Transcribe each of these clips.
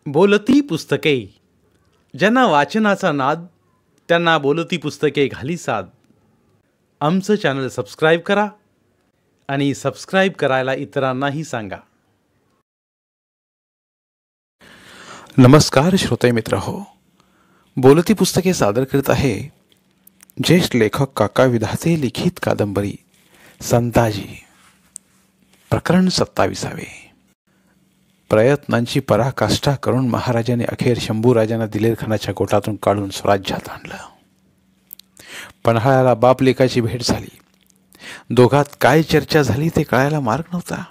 बोलती पुस्तके. ज्यांना वाचनाचा नाद त्यांना बोलती पुस्तके घाली साद. आमचं चॅनल सबस्क्राईब करा आणि सबस्क्राईब करायला इतरांनाही सांगा. नमस्कार श्रोते मित्र हो, बोलती पुस्तके सादर करीत आहे ज्येष्ठ लेखक काका विधाते लिखित कादंबरी संताजी, प्रकरण 27. प्रयत्नांची पराकाष्ठा करून महाराजांनी अखेर शंभूराजांना दिलेरखानाच्या गोटातून काढून स्वराज्यात आणलं. पन्हाळ्याला बाप लेकाची भेट झाली. दोघात काय चर्चा झाली ते कळायला मार्ग नव्हता.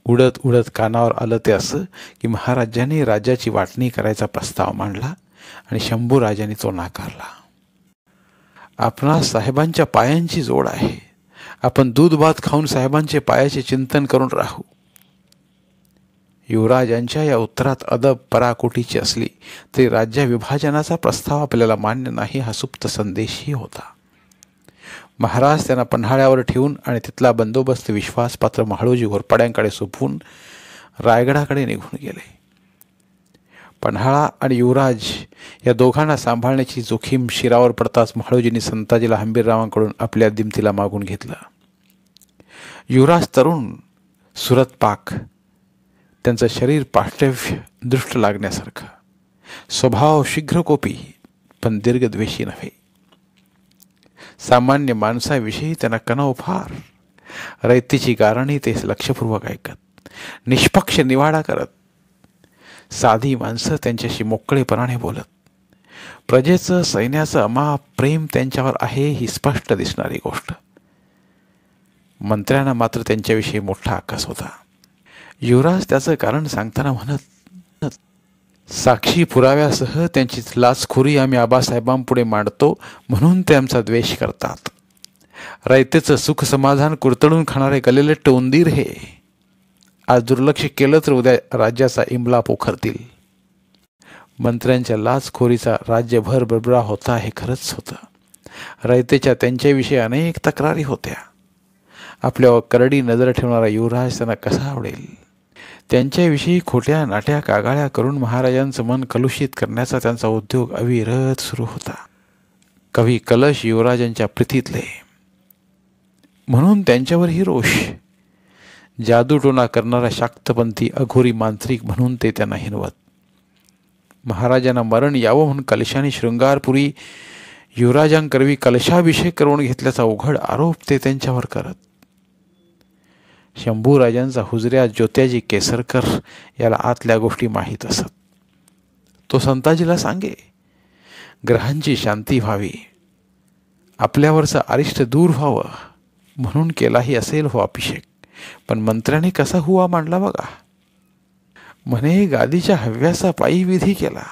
उडत उडत कानावर आलं ते असं की महाराजांनी राज्याची वाटणी करायचा प्रस्ताव मांडला आणि शंभूराजांनी तो नाकारला. आपणा साहेबांच्या पायांची जोड आहे. आपण दूध भात खाऊन साहेबांचे पायाचे चिंतन करून राहू. युवराजांच्या या उत्तरात अदब पराकोटीची असली तरी राज्य विभाजनाचा प्रस्ताव आपल्याला मान्य नाही हा सुप्त संदेशही होता. महाराज त्यांना पन्हाळ्यावर ठेवून आणि तिथला बंदोबस्त विश्वासपात्र म्हाळोजी घोरपाड्यांकडे सोपवून रायगडाकडे निघून गेले. पन्हाळा आणि युवराज या दोघांना सांभाळण्याची जोखीम शिरावर पडताच म्हाळोजींनी संताजीला हंबीररावांकडून आपल्या दिमतीला मागून घेतलं. युवराज तरुण, सुरत पाक, त्यांचं शरीर पाष्टव्य दृष्ट लागण्यासारखं, स्वभाव शीघ्रकोपी पण दीर्घद्वेषी नव्हे. सामान्य माणसाविषयी त्यांना कणव फार. रयतेची गारणी ते लक्षपूर्वक ऐकत, निष्पक्ष निवाडा करत. साधी माणसं त्यांच्याशी मोकळेपणाने बोलत. प्रजेचं सैन्याचं अमाप प्रेम त्यांच्यावर आहे ही स्पष्ट दिसणारी गोष्ट. मंत्र्यांना मात्र त्यांच्याविषयी मोठा आकस होता. युवराज त्याचं कारण सांगताना म्हणत, साक्षी पुराव्यासह त्यांची लाचखोरी आम्ही आबासाहेबांपुढे मांडतो म्हणून ते आमचा द्वेष करतात. रयतेचं सुख समाधान कुरतडून खाणारे गलेलट्ट उंदीर हे. आज दुर्लक्ष केलं तर उद्या राज्याचा इमला पोखरतील. मंत्र्यांच्या लाचखोरीचा राज्यभर बरबरा होता हे खरंच होतं. रयतेच्या त्यांच्याविषयी अनेक तक्रारी होत्या. आपल्यावर करडी नजर ठेवणारा युवराज त्यांना कसा आवडेल? त्यांच्याविषयी खोट्या नाट्या कागाळ्या करून महाराजांचं मन कलुषित करण्याचा त्यांचा उद्योग अविरत सुरू होता. कवी कलश युवराजांच्या प्रीतीतले म्हणून त्यांच्यावरही रोष. जादूटोना करणारा शाक्तपंथी अघोरी मांत्रिक म्हणून ते त्यांना हिनवत. महाराजांना मरण यावं म्हणून कलशाने शृंगारपुरी युवराजांकरवी कलशाभिषेक करून घेतल्याचा उघड आरोप ते त्यांच्यावर करत. शंभूराजांचा हुजऱ्या ज्योत्याजी केसरकर याला आतल्या गोष्टी माहीत असत. तो संताजीला सांगे, ग्रहांची शांती व्हावी, आपल्यावरचं अरिष्ट दूर व्हावं म्हणून केलाही असेल हो अभिषेक. पण मंत्र्याने कसा हुवा मांडला बघा. म्हणे गादीच्या हव्यासा पायी विधी केला.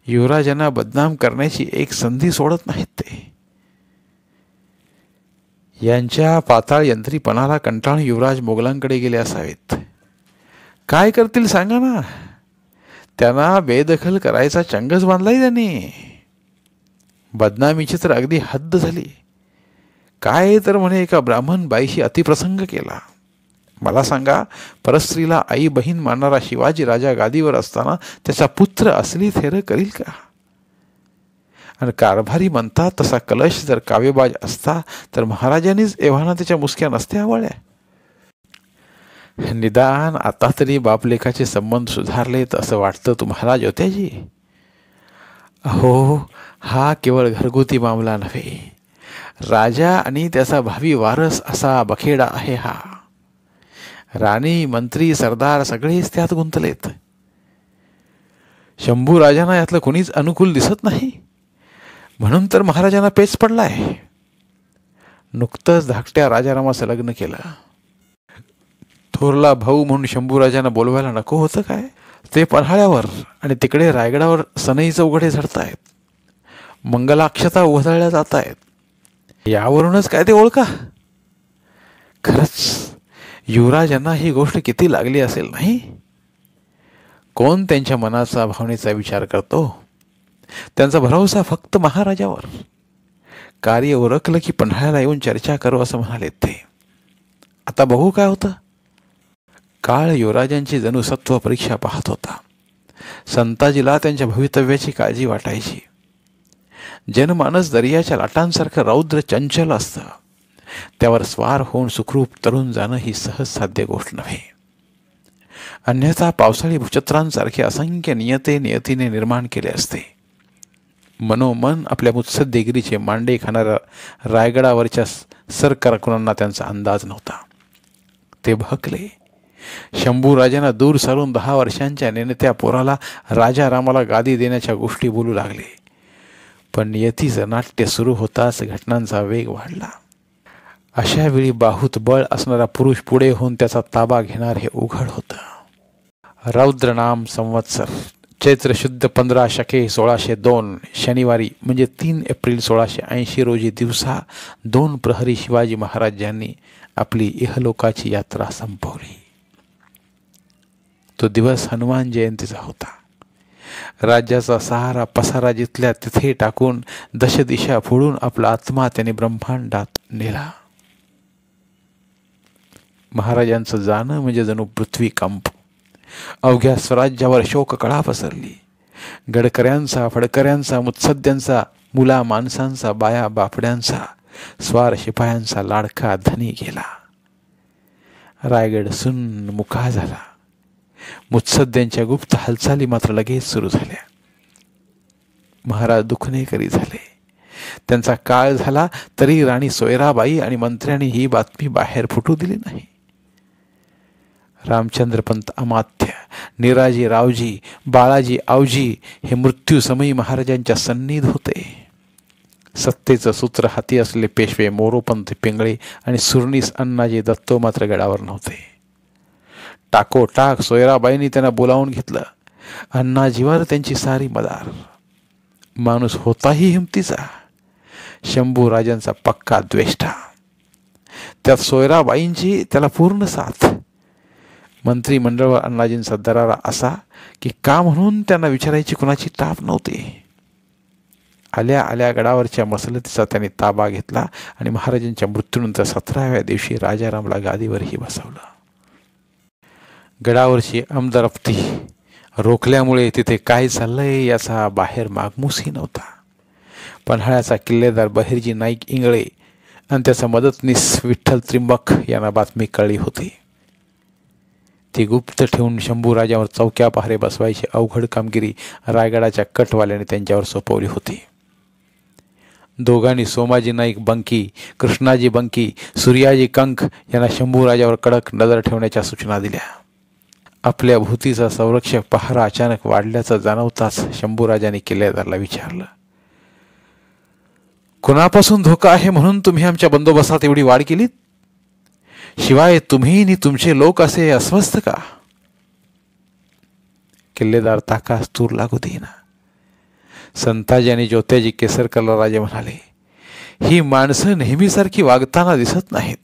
युवराजांना बदनाम करण्याची एक संधी सोडत नाहीत ते. यांच्या पाताळ यंत्रीपणाला कंटाळून युवराज मोगलांकडे गेले असावेत. काय करतील सांगा ना. त्यांना बेदखल करायचा चंगच बांधलाय त्यांनी. बदनामीची तर अगदी हद्द झाली. काय तर म्हणे एका ब्राह्मण बाईशी अतिप्रसंग केला. मला सांगा, परस्त्रीला आई बहीण मानणारा शिवाजी राजा गादीवर असताना त्याचा पुत्र असली थेर करील का? आणि कारभारी म्हणतात तसा कलश जर काव्यबाज असता तर महाराजांनीच एव्हाना त्याच्या मुसक्या नसत्या आवळल्या. निदान आता तरी बापलेखाचे संबंध सुधारलेत असं वाटतं तुम्हाला ज्योत्याजी? अहो, हा केवळ घरगुती मामला नव्हे. राजा आणि त्याचा भावी वारस असा बखेडा आहे हा. राणी, मंत्री, सरदार सगळेच त्यात गुंतलेत. शंभूराजांना यातलं कोणीच अनुकूल दिसत नाही म्हणून तर महाराजांना पेच पडलाय. नुकतंच धाकट्या राजारामाचं लग्न केलं. थोरला भाऊ म्हणून शंभूराजांना बोलवायला नको होतं काय? ते पन्हाळ्यावर आणि तिकडे रायगडावर सनईचं उघडे झडतायत. मंगलाक्षता उधळल्या जात आहेत. यावरूनच काय ते ओळखा. खरंच युवराजांना ही गोष्ट किती लागली असेल नाही? कोण त्यांच्या मनाचा भावनेचा विचार करतो? त्यांचा भरोसा फक्त महाराजावर. कार्य उरकलं की पन्हाळ्याला येऊन चर्चा करू असं म्हणाले ते. आता बघू काय होतं. काळ युवराजांची जणू सत्व परीक्षा पाहत होता. संताजीला त्यांच्या भवितव्याची काळजी वाटायची. जनमानस दर्याच्या लाटांसारखं रौद्र चंचल असतं. त्यावर स्वार होऊन सुखरूप तरुण जाणं ही सहज साध्य गोष्ट नव्हे. अन्यथा पावसाळी भूछत्रांसारखे असंख्य नियतीने निर्माण केले असते. मनोमन आपल्या मुत्सद्देगिरीचे मांडे खाणाऱ्या रायगडावरच्या सरकारकुणांना त्यांचा अंदाज नव्हता. ते भकले. शंभूराजांना दूर सारून 10 वर्षांच्या नेणत्या पोराला राजारामाला गादी देण्याच्या गोष्टी बोलू लागले. पण नियतीचं नाट्य सुरू होताच घटनांचा वेग वाढला. अशा वेळी बाहूत बळ असणारा पुरुष पुढे होऊन त्याचा ताबा घेणार हे उघड होतं. रौद्रनाम संवत्सर चैत्र शुद्ध 15 शके 1602 शनिवारी म्हणजे 3 एप्रिल 1680 रोजी दिवसा 2 प्रहरी शिवाजी महाराजांनी आपली इहलोकाची यात्रा संपवली. तो दिवस हनुमान जयंतीचा होता. राज्याचा सहारा पसारा जिथल्या तिथे टाकून दशदिशा फोडून आपला आत्मा त्याने ब्रह्मांडात नेला. महाराजांचं जाणं म्हणजे जणू पृथ्वी कंप. अवघ्या स्वराज्यावर शोककळा पसरली. गडकऱ्यांचा, फडकऱ्यांचा, मुत्सद्यांचा, मुला माणसांचा, बाया बापड्यांचा, स्वार शिपायांचा लाडका धनी गेला. रायगड सुन्न मुका झाला. मुत्सद्यांच्या गुप्त हालचाली मात्र लगेच सुरू झाल्या. महाराज दुखणेकरी झाले. त्यांचा काळ झाला तरी राणी सोयराबाई आणि मंत्र्यांनी ही बातमी बाहेर फुटू दिली नाही. रामचंद्रपंत अमात्य, निराजी रावजी, बाळाजी आवजी हे मृत्यूसमयी महाराजांच्या सन्निध होते. सत्तेचं सूत्र हाती असलेले पेशवे मोरोपंत पिंगळे आणि सुरनीस अण्णाजी दत्तो मात्र गडावर नव्हते. टाकोटाक सोयराबाईंनी त्यांना बोलावून घेतलं. अण्णाजीवर त्यांची सारी मदार. माणूस होताही हिमतीचा, शंभूराजांचा पक्का द्वेष्टा. त्यात सोयराबाईंची त्याला पूर्ण साथ. मंत्रिमंडळावर अण्णाजींचा दरारा असा की का म्हणून त्यांना विचारायची कुणाची टाप नव्हती. आल्या आल्या गडावरच्या मसलतीचा त्यांनी ताबा घेतला आणि महाराजांच्या मृत्यूनंतर 17व्या दिवशी राजारामला गादीवरही बसवलं. गडावरची आमदारफ्ती रोखल्यामुळे तिथे काय चाललंय याचा बाहेर मागमूसही नव्हता. पन्हाळ्याचा किल्लेदार बहिर्जी नाईक इंगळे आणि त्याचा मदतनीस विठ्ठल त्रिंबक यांना बातमी कळली होती. ती गुप्त ठेवून शंभूराजावर चौक्या पहारे बसवायची अवघड कामगिरी रायगडाच्या कटवाल्याने त्यांच्यावर सोपवली होती. दोघांनी सोमाजी नाईक बंकी, कृष्णाजी बंकी, सूर्याजी कंक यांना शंभूराजावर कडक नजर ठेवण्याच्या सूचना दिल्या. आपल्या भूतीचा संरक्षक पहारा अचानक वाढल्याचं जाणवताच शंभूराजांनी किल्लेदारला विचारलं, कुणापासून धोका आहे म्हणून तुम्ही आमच्या बंदोबस्तात एवढी वाढ केलीत? शिवाय तुम्ही नि तुमचे लोक असे अस्वस्थ का? किल्लेदार ताकास तूर लागू देईना. संताजी आणि ज्योत्याजी केसरकरला राजे म्हणाले, ही माणसं नेहमीसारखी वागताना दिसत नाहीत.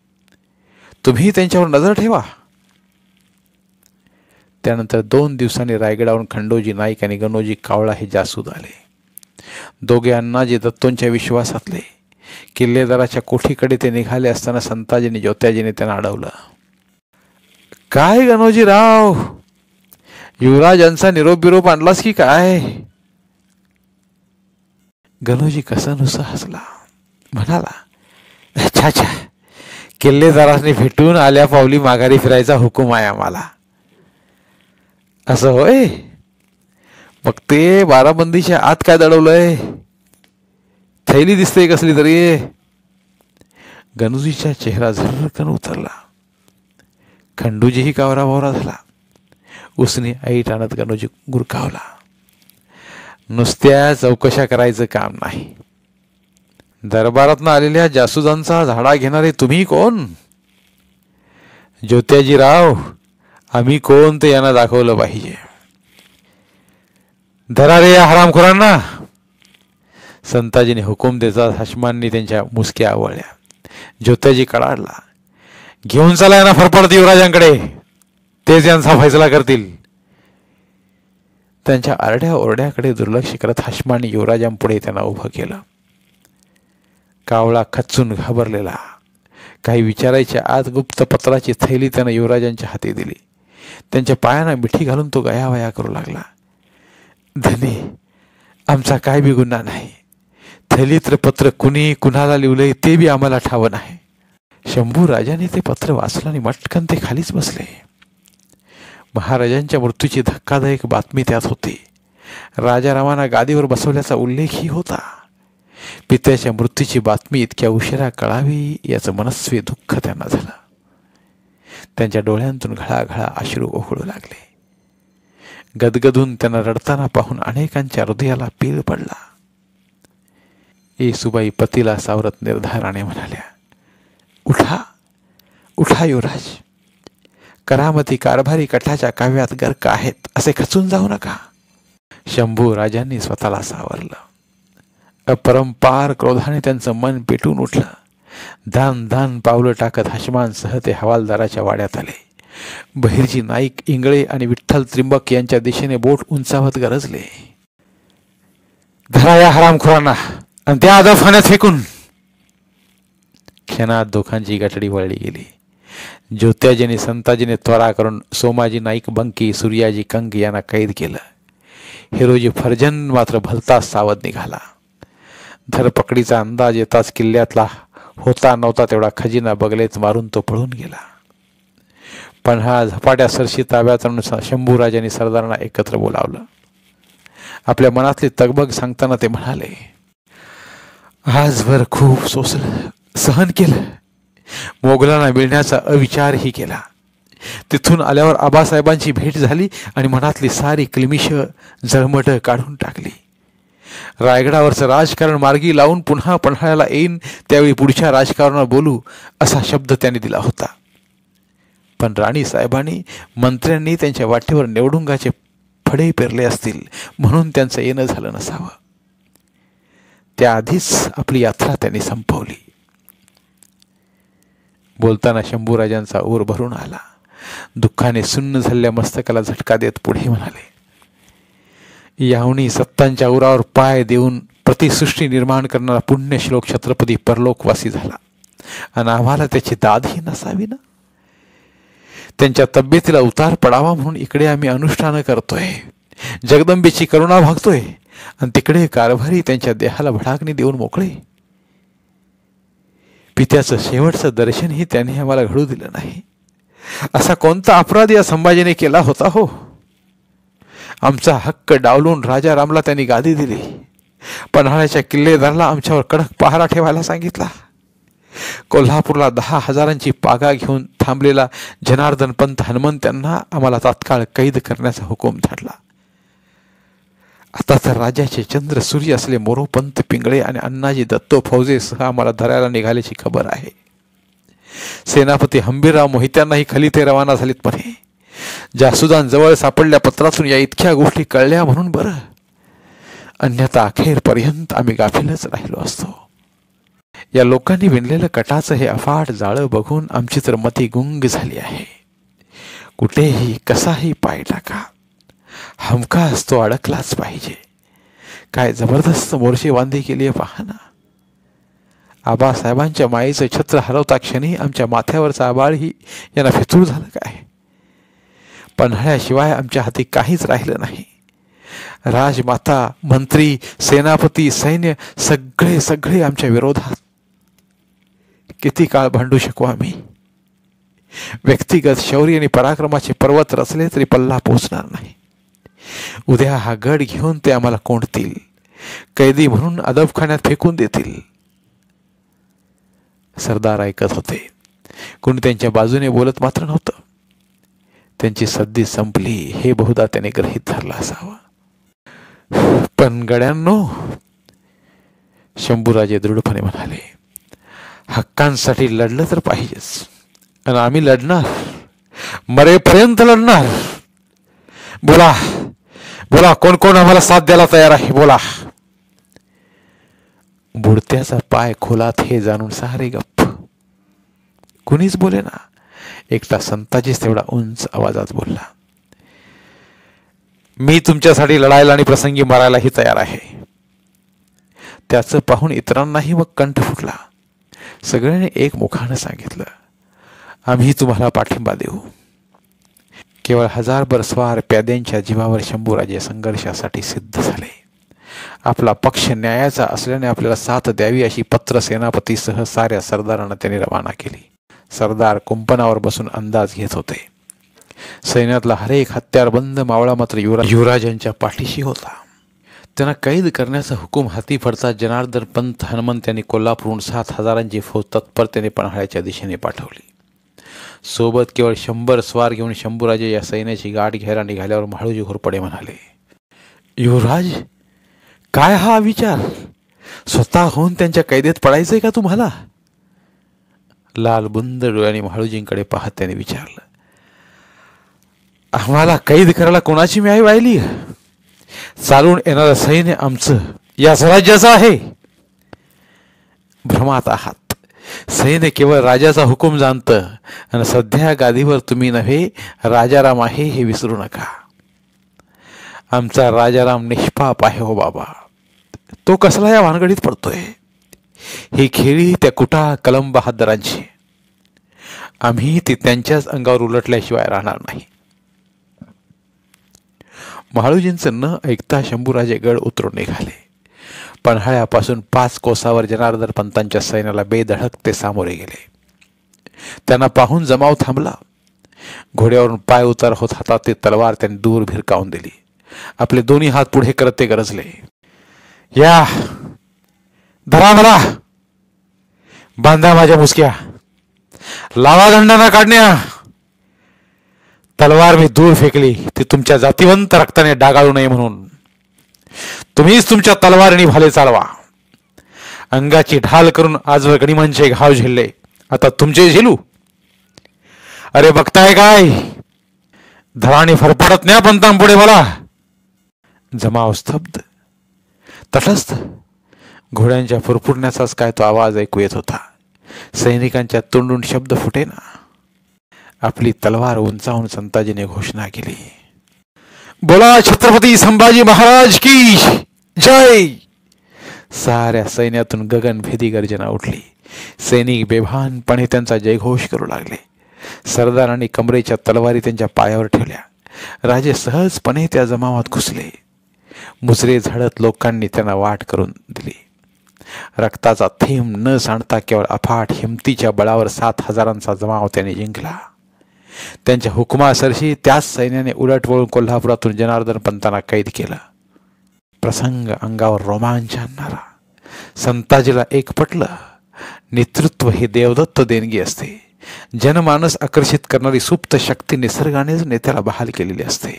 तुम्ही त्यांच्यावर नजर ठेवा. त्यानंतर 2 दिवसांनी रायगडावरून खंडोजी नाईक आणि गणोजी कावळा हे जासूद आले. दोघे अण्णाजी दत्तोंच्या विश्वासातले. किल्लेदाराच्या कोठीकडे ते निघाले असताना संताजीने ज्योत्याजीने त्यांना अडवलं. काय गणोजीराव, युवराजांचा निरोप बिरोप आणलास की काय? गणोजी कसानुसा हसला. म्हणाला, अच्छा अच्छा, किल्लेदाराने भेटून आल्या पावली माघारी फिरायचा हुकूम आहे आम्हाला. असं होय? मग ते बाराबंदीच्या आत काय दडवलंय? थैली दिसते कसली तरी. गणोजीचा चेहरा झर्रकन उतरला. खंडूजीही कावराबावरा झाला. उसने ऐट आणत गणोजी गुरकावला. नुसत्या चौकशा करायचं काम नाही. दरबारातनं आलेल्या जासूदांचा झाडा घेणारे तुम्ही कोण? ज्योत्याजीराव, आम्ही कोण ते यांना दाखवलं पाहिजे. धरा रे या हरामखोरांना. संताजीने हुकूम देतात हशमांनी त्यांच्या मुसक्या आवळल्या. ज्योत्याजी कडाडला. घेऊन चला यांना फरफडत युवराजांकडे, तेच यांचा फैसला करतील. त्यांच्या आरड्या ओरड्याकडे दुर्लक्ष करत हशमांनी युवराजांपुढे त्यांना उभं केलं. कावळा खचून घाबरलेला. काही विचारायच्या आत गुप्त पत्राची थैली त्यानं युवराजांच्या हाती दिली. त्यांच्या पायांना मिठी घालून तो गयावया करू लागला. धनी, आमचा काय बी गुन्हा नाही. थैलीत्र पत्र कुणी कुणाला लिवलंय ते बी आम्हाला ठाव नाही. शंभू राजाने ते पत्र वाचलं आणि मटकन ते खालीच बसले. महाराजांच्या मृत्यूची धक्कादायक बातमी त्यात होती. राजारामांना गादीवर बसवल्याचा उल्लेखही होता. पित्याच्या मृत्यूची बातमी इतक्या उशिरा कळावी याचं मनस्वी दुःख त्यांना झालं. त्यांच्या डोळ्यांतून घळाघळा अश्रू ओघळू लागले. गदगदून त्यांना रडताना पाहून अनेकांच्या हृदयाला पीळ पडला. येसुबाई पतीला सावरत निर्धाराने म्हणाल्या, उठा उठा युवराज. करामती कारभारी कठाच्या काव्यात गर्क आहेत असे खचून जाऊ नका. शंभू राजांनी स्वतःला सावरलं. अपरंपार क्रोधाने त्यांचं मन पेटून उठलं. दान दान पावलं टाकत हशमांसह ते हवालदाराच्या वाड्यात आले. बहिर्जी नाईक, इंगळे आणि विठ्ठल त्रिंबक यांच्या दिशेने बोट उंचावत गरजले, धरा या हरामखोरांना आणि त्या अदफखान्यात फेकून. क्षणात दोघांची गटडी वळली गेली. ज्योत्याजीने संताजीने त्वरा करून सोमाजी नाईक बंकी, सूर्याजी कंग यांना कैद केलं. हिरोजी फर्जन मात्र भलताच सावध निघाला. धरपकडीचा अंदाज येताच किल्ल्यातला होता नव्हता तेवढा खजिना बगलेच मारून तो पळून गेला. पन्हाळा झपाट्या सरशी ताब्यात आणून शंभूराजांनी सरदारांना एकत्र बोलावलं. आपल्या मनातली तगबग सांगताना ते म्हणाले, आजवर खूप सोसलं, सहन केलं. मोगलांना मिळण्याचा अविचारही केला. तिथून आल्यावर आबासाहेबांची भेट झाली आणि मनातली सारी क्लिमिश जळमट काढून टाकली. रायगडावरचं राजकारण मार्गी लावून पुन्हा पन्हाळ्याला येईन त्यावेळी पुढच्या राजकारणावर बोलू असा शब्द त्यांनी दिला होता. पण राणी साहेबांनी, मंत्र्यांनी त्यांच्या वाटेवर निवडुंगाचे फडे पेरले असतील म्हणून त्यांचं येणं झालं नसावं. त्याआधीच आपली यात्रा त्यांनी संपवली. बोलताना शंभूराजांचा ऊर भरून आला. दुःखाने सुन्न झालेल्या मस्तकाला झटका देत पुढे म्हणाले, यावणी सत्तांच्या उरावर पाय देऊन प्रतिसृष्टी निर्माण करणारा पुण्यश्लोक छत्रपती परलोकवासी झाला आणि आम्हाला त्याची दादही नसावी ना. त्यांच्या तब्येतीला उतार पडावा म्हणून इकडे आम्ही अनुष्ठानं करतोय, जगदंबेची करुणा भागतोय आणि तिकडे कारभारी त्यांच्या देहाला भडाकणी देऊन मोकळे. पित्याचं शेवटचं दर्शनही त्यांनी आम्हाला घडू दिलं नाही. असा कोणता अपराध या संभाजीने केला होता हो? आमचा हक्क डावलून राजा रामला त्यांनी गादी दिली. पन्हाळ्याच्या किल्लेदाराला आमच्यावर कडक पहारा ठेवायला सांगितला. कोल्हापूरला 10,000ची पागा घेऊन थांबलेला जनार्दन पंत हनुमंत त्यांना आम्हाला तात्काळ कैद करण्याचा हुकूम धाडला. आता तर राजाचे चंद्र सूर्य असले मोरोपंत पिंगळे आणि अण्णाजी दत्तो फौजेसह आम्हाला धरायला निघाल्याची खबर आहे. सेनापती हंबीरराव मोहित्यांनाही खलिते रवाना झालीत म्हणे. जासुदांजवळ सापडल्या पत्रातून या इतक्या गोष्टी कळल्या म्हणून बरं, अन्यथा अखेरपर्यंत आम्ही गाफीलच राहिलो असतो. या लोकांनी विणलेलं कटाचं हे अफाट जाळं बघून आमची तर मती गुंग झाली आहे. कुठेही कसाही पाय टाका, हमखास तो अडकलाच पाहिजे. काय जबरदस्त मोर्चेबांधी केली आहे पहा ना. आबासाहेबांच्या माईचं छत्र हरवता क्षणी आमच्या माथ्यावरचा आबाळही यांना फितूर झालं काय? पन्हाळ्याशिवाय आमच्या हाती काहीच राहिलं नाही. राजमाता, मंत्री, सेनापती, सैन्य सगळे सगळे आमच्या विरोधात. किती काळ भांडू शकू आम्ही? व्यक्तिगत शौर्य आणि पराक्रमाचे पर्वत रचले तरी पल्ला पोचणार नाही. उद्या हा गड घेऊन ते आम्हाला कोंडतील, कैदी म्हणून अदबखान्यात फेकून देतील. सरदार ऐकत होते. कोणी त्यांच्या बाजूने बोलत मात्र नव्हतं. त्यांची सद्दी संपली हे बहुधा त्याने गृहीत धरलं असावं. पण गड्यांनो, शंभूराजे दृढपणे म्हणाले, हक्कांसाठी लढलं तर पाहिजेच आणि आम्ही लढणार, मरेपर्यंत लढणार. बोला बोला, कोण कोण आम्हाला साथ द्यायला तयार आहे? बोला. बुडत्याचा पाय खोलात हे जाणून सारे गप्प. कुणीच बोले ना. एकटा संताजीच तेवढा उंच आवाजात बोलला, मी तुमच्यासाठी लढायला आणि प्रसंगी मारायलाही तयार आहे. त्याचं पाहून इतरांनाही मग कंठ फुटला. सगळ्यांनी एक मुखानं सांगितलं, आम्ही तुम्हाला पाठिंबा देऊ. केवळ 1000 स्वार प्याद्यांच्या जीवावर शंभूराजे संघर्षासाठी सिद्ध झाले. आपला पक्ष न्यायाचा असल्याने आपल्याला साथ द्यावी अशी पत्र सेनापतीसह साऱ्या सरदारांना त्यांनी रवाना केली. सरदार कुंपणावर बसून अंदाज घेत होते. सैन्यातला हरेक हत्यारबंद मावळा मात्र युवराजांच्या पाठीशी होता. त्यांना कैद करण्याचा हुकूम हाती पडता जनार्दन पंत हनुमंत यांनी कोल्हापूरहून 7000ची फौज तत्परतेने पन्हाळ्याच्या दिशेने पाठवली. सोबत केवळ 100 स्वार घेऊन शंभूराजे या सैन्याची गाठ घ्यायला निघाल्यावर म्हाळूजी घोरपडे म्हणाले, युवराज, काय हा विचार? स्वतःहून त्यांच्या कैदेत पडायचंय का तुम्हाला? लालबुंद डोळ्यांनी म्हाळूजींकडे पाहत त्याने विचारलं, आम्हाला कैद करायला कोणाची म्याय वाहिली? चालून येणारं सैन्य आमचं, या स्वराज्याचं आहे. भ्रमात आहात. सैन्य केवळ राजाचा हुकूम जाणतं आणि सध्या गादीवर तुम्ही नव्हे, राजाराम आहे हे विसरू नका. आमचा राजाराम निष्पाप आहे हो बाबा. तो कसला या भानगडीत पडतोय? ही खेळी त्या कुटा कलम बहादरांची. आम्ही ती त्यांच्याच अंगावर उलटल्याशिवाय राहणार नाही. म्हाळूजींचं न ऐकता शंभूराजे गड उतरून निघाले. पन्हाळ्यापासून 5 कोसावर जनार्दन पंतांच्या सैन्याला बेधडक ते सामोरे गेले. त्यांना पाहून जमाव थांबला. घोड्यावरून पाय उतार होत हातात ते तलवार त्यांनी दूर भिरकावून दिली. आपले दोन्ही हात पुढे करत ते गरजले, या धरा मला, बांधा माझ्या मुसक्या, लावा दंडाना काढण्या. तलवार मी दूर फेकली ती तुमच्या जातिवंत रक्ताने डागाळू नये म्हणून. तुम्हीच तुमच्या तलवारीने भाले चालवा. अंगाची ढाल करून आजवर गणिमांचे घाव झेलले, आता तुमचे झेलू. अरे बघताय काय? धराने फरफडत न्या पंतांपुढे मला. जमाव स्तब्ध, तटस्थ. घोड्यांच्या फुरफुरण्याचाच काय तो आवाज ऐकू येत होता. सैनिकांच्या तोंडून शब्द फुटेना. आपली तलवार उंचावून संताजीने घोषणा केली, बोला छत्रपती संभाजी महाराज की जय. साऱ्या सैन्यातून गगनभेदी गर्जना उठली. सैनिक बेभानपणे त्यांचा जयघोष करू लागले. सरदारांनी कमरेच्या तलवारी त्यांच्या पायावर ठेवल्या. राजे सहजपणे त्या जमावात घुसले. मुजरे झाडत लोकांनी त्यांना वाट करून दिली. रक्ताचा थेंब न सांडता केवळ अफाट हिमतीच्या बळावर 7000चा जमाव त्यांनी जिंकला. त्यांच्या हुकुमासरशी त्याच सैन्याने उलट वळून कोल्हापुरातून जनार्दन पंतांना कैद केलं. प्रसंग अंगावर रोमांच आणणारा. संताजीला एक पटलं, नेतृत्व ही देवदत्त देणगी असते. जनमानस आकर्षित करणारी सुप्त शक्ती निसर्गानेच नेत्याला बहाल केलेली असते.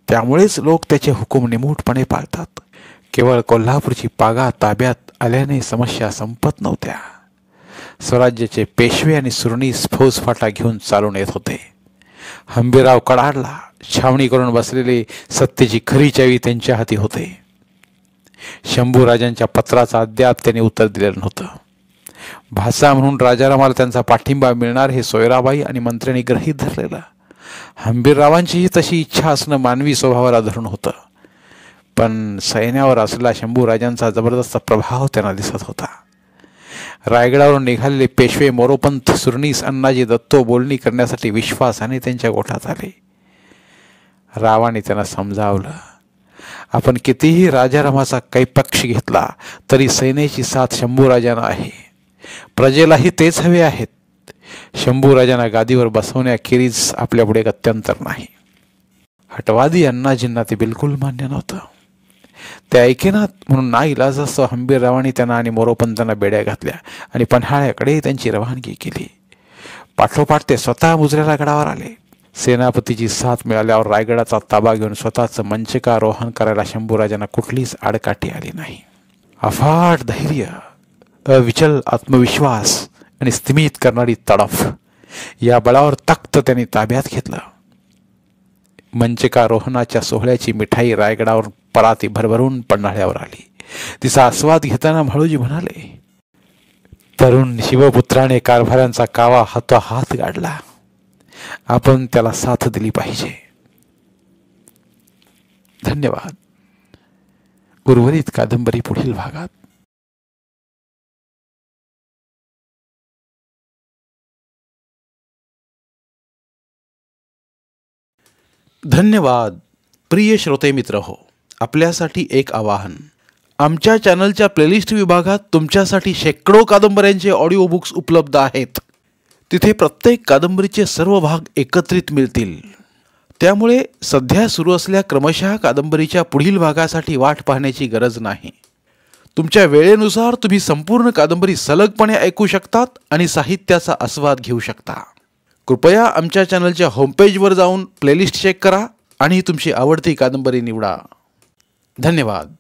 त्यामुळेच लोक त्याचे हुकूम निमूटपणे पाळतात. केवळ कोल्हापूरची पागा ताब्यात आल्याने समस्या संपत नव्हत्या. स्वराज्याचे पेशवे आणि सुरणीस फौजफाटा घेऊन चालून येत होते. हंबीरराव कडाडला. छावणी करून बसलेले सत्तेची खरी चावी त्यांच्या हाती होते. शंभूराजांच्या पत्राचा अद्याप त्यांनी उत्तर दिलेलं नव्हतं. भाषा म्हणून राजारामाला त्यांचा पाठिंबा मिळणार हे सोयराबाई आणि मंत्र्यांनी गृहीत धरलेलं. हंबीररावांचीही तशी इच्छा असणं मानवी स्वभावाला धरून होतं. पण सैन्यावर असलेला शंभूराजांचा जबरदस्त प्रभाव त्यांना दिसत होता. रायगडावरून निघालेले पेशवे मोरोपंत, सुरणीस, अण्णाजी दत्तो बोलणी करण्यासाठी विश्वासाने त्यांच्या गोठात आले. रावाने त्यांना समजावलं, आपण कितीही राजारामाचा काही पक्ष घेतला तरी सैन्याची साथ शंभूराजांना आहे. प्रजेलाही तेच हवे आहेत. शंभूराजांना गादीवर बसवण्याखेरीज आपल्यापुढे गत्यंतर नाही. हटवादी अण्णाजींना ते बिलकुल मान्य नव्हतं. ते ऐकेनात म्हणून नाईलाजास्तव हंबीररावांनी त्यांना आणि मोरोपंतांना बेड्या घातल्या आणि पन्हाळ्याकडे त्यांची रवानगी केली. पाठोपाठ ते स्वतः मुजऱ्याला गडावर आले. सेनापतीची साथ मिळाल्यावर रायगडाचा ताबा घेऊन स्वतःचं मंचकारोहण करायला शंभूराजांना कुठलीच आडकाठी आली नाही. अफाट धैर्य, अविचल आत्मविश्वास आणि स्तिमित करणारी तडफ या बळावर तख्त त्यांनी ताब्यात घेतलं. मंचकारोहणाच्या सोहळ्याची मिठाई रायगडावर पराती भरभरून पन्हाळ्यावर आली. तिचा आस्वाद घेताना म्हाळूजी म्हणाले, तरुण शिवपुत्राने कारभाऱ्यांचा कावा हातोहात गाडला. आपण त्याला साथ दिली पाहिजे. धन्यवाद. उर्वरित कादंबरी पुढील भागात. धन्यवाद. प्रिय श्रोते मित्र हो, आपल्यासाठी एक आवाहन. आमच्या चॅनलच्या प्लेलिस्ट विभागात तुमच्यासाठी शेकडो कादंबऱ्यांचे ऑडिओ बुक्स उपलब्ध आहेत. तिथे प्रत्येक कादंबरीचे सर्व भाग एकत्रित मिळतील. त्यामुळे सध्या सुरू असलेल्या क्रमशः कादंबरीच्या पुढील भागासाठी वाट पाहण्याची गरज नाही. तुमच्या वेळेनुसार तुम्ही संपूर्ण कादंबरी सलगपणे ऐकू शकतात आणि साहित्याचा आस्वाद घेऊ शकता. कृपया आमच्या चॅनलच्या होमपेजवर जाऊन प्लेलिस्ट चेक करा आणि तुमची आवडती कादंबरी निवडा. धन्यवाद.